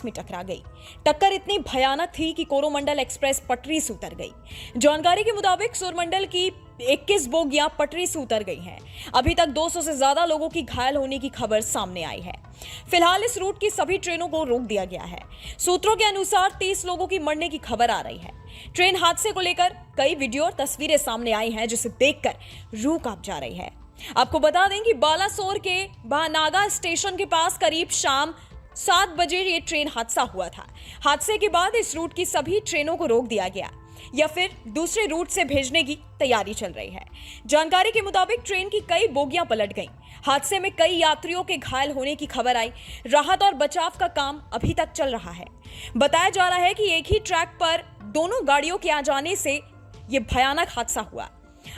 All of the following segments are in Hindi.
में टकरा गई। टक्कर इतनी भयानक थी कि कोरोमंडल एक्सप्रेस पटरी से उतर गई। जानकारी के मुताबिक सूरमंडल की 21 बोगियां पटरी से उतर गई हैं। अभी तक 200 से ज्यादा लोगों की घायल होने की खबर सामने आई है। फिलहाल इस रूट की सभी ट्रेनों को रोक दिया गया है। सूत्रों के अनुसार 30 लोगों की मरने की खबर आ रही है। ट्रेन हादसे को लेकर कई वीडियो और तस्वीरें सामने आई हैं, जिसे देखकर रूह कांप जा रही है। आपको बता दें कि बालासोर के भानागा स्टेशन के पास करीब शाम 7 बजे ये ट्रेन हादसा हुआ था। हादसे के बाद इस रूट की सभी ट्रेनों को रोक दिया गया या फिर दूसरे रूट से भेजने की तैयारी चल रही है। जानकारी के मुताबिक ट्रेन की कई बोगियां पलट गईं। हादसे में कई यात्रियों के घायल होने की खबर आई। राहत और बचाव का काम अभी तक चल रहा है। बताया जा रहा है कि एक ही ट्रैक पर दोनों गाड़ियों के आ जाने से यह भयानक हादसा हुआ।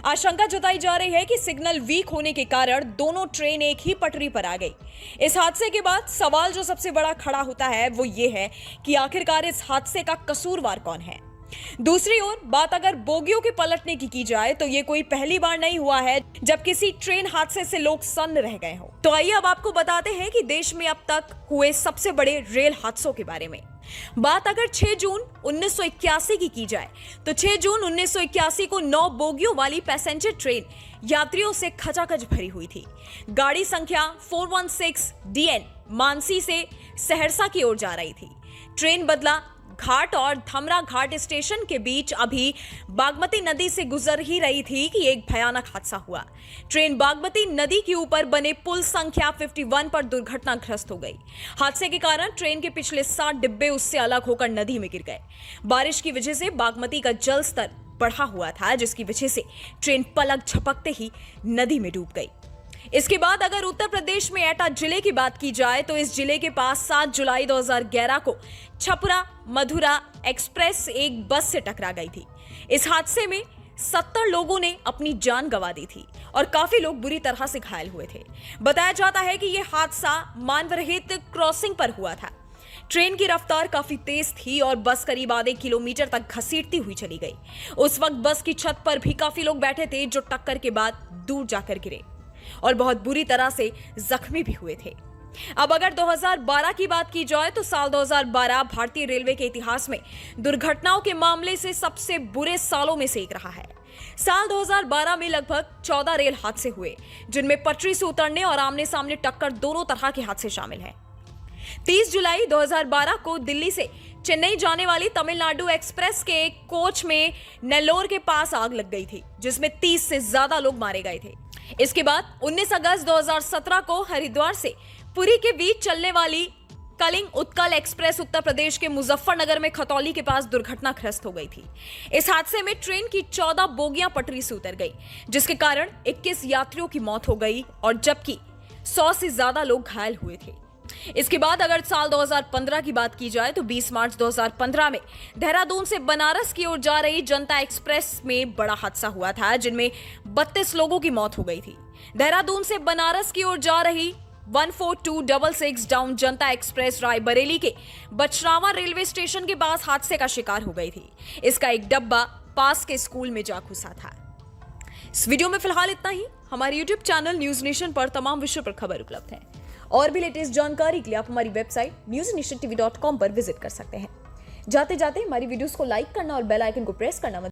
आशंका जताई जा रही है कि सिग्नल वीक होने के कारण दोनों ट्रेन एक ही पटरी पर आ गई। इस हादसे के बाद सवाल जो सबसे बड़ा खड़ा होता है वो ये है कि आखिरकार इस हादसे का कसूरवार कौन है। दूसरी ओर बात अगर बोगियों के पलटने की जाए तो ये कोई पहली बार नहीं हुआ है जब किसी ट्रेन हादसे से लोग सन्न रह गए हो। तो आइए अब आपको बताते हैं कि देश में अब तक हुए सबसे बड़े रेल हादसों के बारे में। बात अगर 6 जून 1981 की जाए तो 6 जून 1981 को 9 बोगियों वाली पैसेंजर ट्रेन यात्रियों से खचाखच भरी हुई थी। गाड़ी संख्या 416 DN मानसी से सहरसा की ओर जा रही थी। ट्रेन बदला घाट और धमरा घाट स्टेशन के बीच अभी बागमती नदी से गुजर ही रही थी कि एक भयानक हादसा हुआ। ट्रेन बागमती नदी के ऊपर बने पुल संख्या 51 पर दुर्घटनाग्रस्त हो गई। हादसे के कारण ट्रेन के पिछले 7 डिब्बे उससे अलग होकर नदी में गिर गए। बारिश की वजह से बागमती का जल स्तर बढ़ा हुआ था, जिसकी वजह से ट्रेन पलक झपकते ही नदी में डूब गई। इसके बाद अगर उत्तर प्रदेश में एटा जिले की बात की जाए तो इस जिले के पास 7 जुलाई 2011 को छपरा मधुरा एक्सप्रेस एक बस से टकरा गई थी। इस हादसे में 70 लोगों ने अपनी जान गंवा दी थी और काफी लोग बुरी तरह से घायल हुए थे। बताया जाता है कि यह हादसा मानवरहित क्रॉसिंग पर हुआ था। ट्रेन की रफ्तार काफी तेज थी और बस करीब आधे किलोमीटर तक घसीटती हुई चली गई। उस वक्त बस की छत पर भी काफी लोग बैठे थे जो टक्कर के बाद दूर जाकर गिरे और बहुत बुरी तरह से जख्मी भी हुए थे। अब अगर 2012 की बात की जाए तो साल 2012 भारतीय रेलवे के इतिहास में दुर्घटनाओं के मामले से सबसे बुरे सालों में से एक रहा है। साल 2012 में लगभग 14 रेल हादसे हुए, जिनमें पटरी से उतरने और आमने सामने टक्कर दोनों तरह के हादसे शामिल हैं। 30 जुलाई 2012 को दिल्ली से चेन्नई जाने वाली तमिलनाडु एक्सप्रेस के एक कोच में नेल्लोर के पास आग लग गई थी, जिसमें 30 से ज्यादा लोग मारे गए थे। इसके बाद 19 अगस्त 2017 को हरिद्वार से पुरी के बीच चलने वाली कलिंग उत्कल एक्सप्रेस उत्तर प्रदेश के मुजफ्फरनगर में खतौली के पास दुर्घटनाग्रस्त हो गई थी। इस हादसे में ट्रेन की 14 बोगियां पटरी से उतर गई, जिसके कारण 21 यात्रियों की मौत हो गई और जबकि 100 से ज्यादा लोग घायल हुए थे। इसके बाद अगर साल 2015 की बात की जाए तो 20 मार्च 2015 में देहरादून से बनारस की ओर जा रही जनता एक्सप्रेस में बड़ा हादसा हुआ था, जिनमें 32 लोगों की मौत हो गई थी। देहरादून से बनारस की ओर जा रही 14266 डाउन जनता एक्सप्रेस रायबरेली के बचरावा रेलवे स्टेशन के पास हादसे का शिकार हो गई थी। इसका एक डब्बा पास के स्कूल में जा घुसा था। इस वीडियो में फिलहाल इतना ही। हमारे YouTube चैनल न्यूज नेशन पर तमाम विषयों पर खबर उपलब्ध है और भी लेटेस्ट जानकारी के लिए आप हमारी वेबसाइट newsnationtv.com पर विजिट कर सकते हैं। जाते जाते हमारी वीडियोस को लाइक करना और बेल आइकन को प्रेस करना मत